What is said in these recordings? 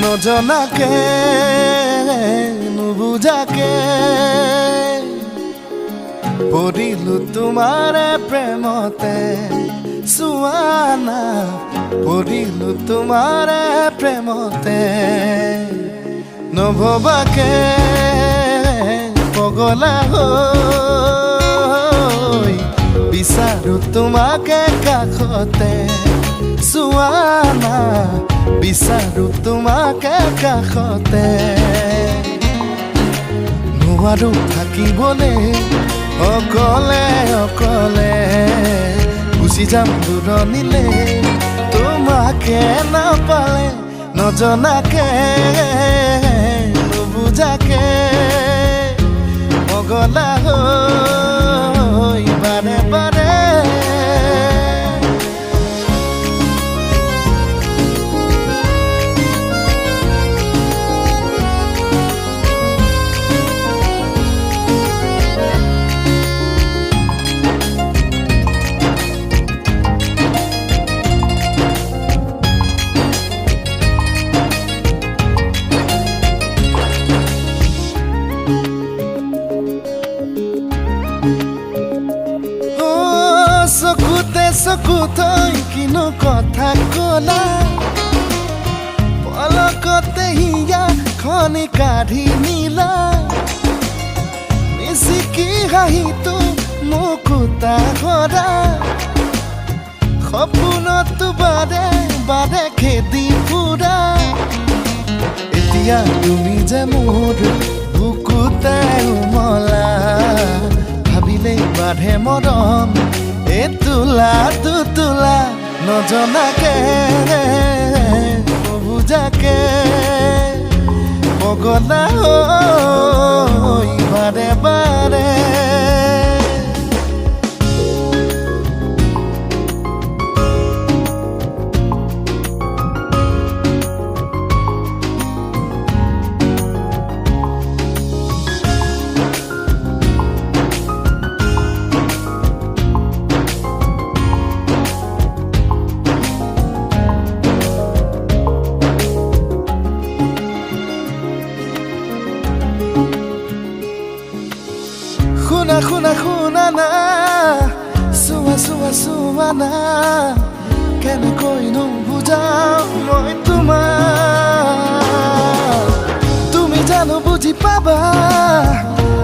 নজনাকে নুবুজাকে পৰিলো তোমাৰে প্ৰেমতে সুৱানা পৰিলো তোমাৰে প্ৰেমতে নভবাকে পগলা হৈ বিচাৰো তোমাকে কাষতে সুৱানা বিচাৰো তোমাকে কাষতে নোৱাৰো থাকিবলে অকলে অকলে গুচি যাম দূৰণিলে তোমাকে নাপালে নজনাকে নুবুজাকে পগলা হৈ বাৰে বাৰে চকুতে চকু থৈ কিনো কথা কলা পলকতে হিয়া খনি কাঢ়ি নিলা মিচিকি হাঁহিটো মুকুতা কৰা সপোনতো বাৰে বাৰে খেদি ফুৰা এতিয়া তুমি যে মোৰ বুকুতে উমলা ভাবিলেই বাঢ়ে মৰম তুলা তুলা নজনাকে নুবুজাকে পগলা হৈ বাৰে বাৰে শুনা শুনা শুনা না চোৱা চোৱা চোৱা না কেনেকৈ নুবুজাও মই তোমাক তুমি জানো বুজি পাবা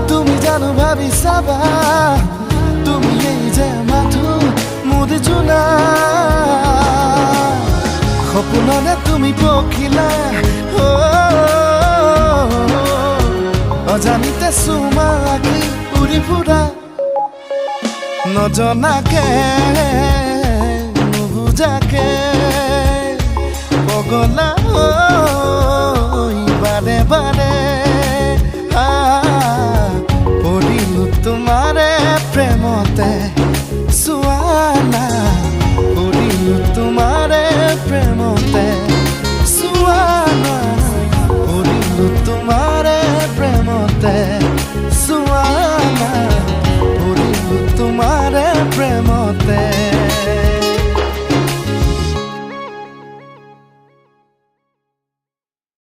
তুমি জানো ভাবি চাবা তুমি এই যে মাথো মোৰ জোনা সপোনতে তুমি পখিলা অজানিতে চুমা লাগি উৰি ফুৰা নজনাকে নুবুজাকে পগলা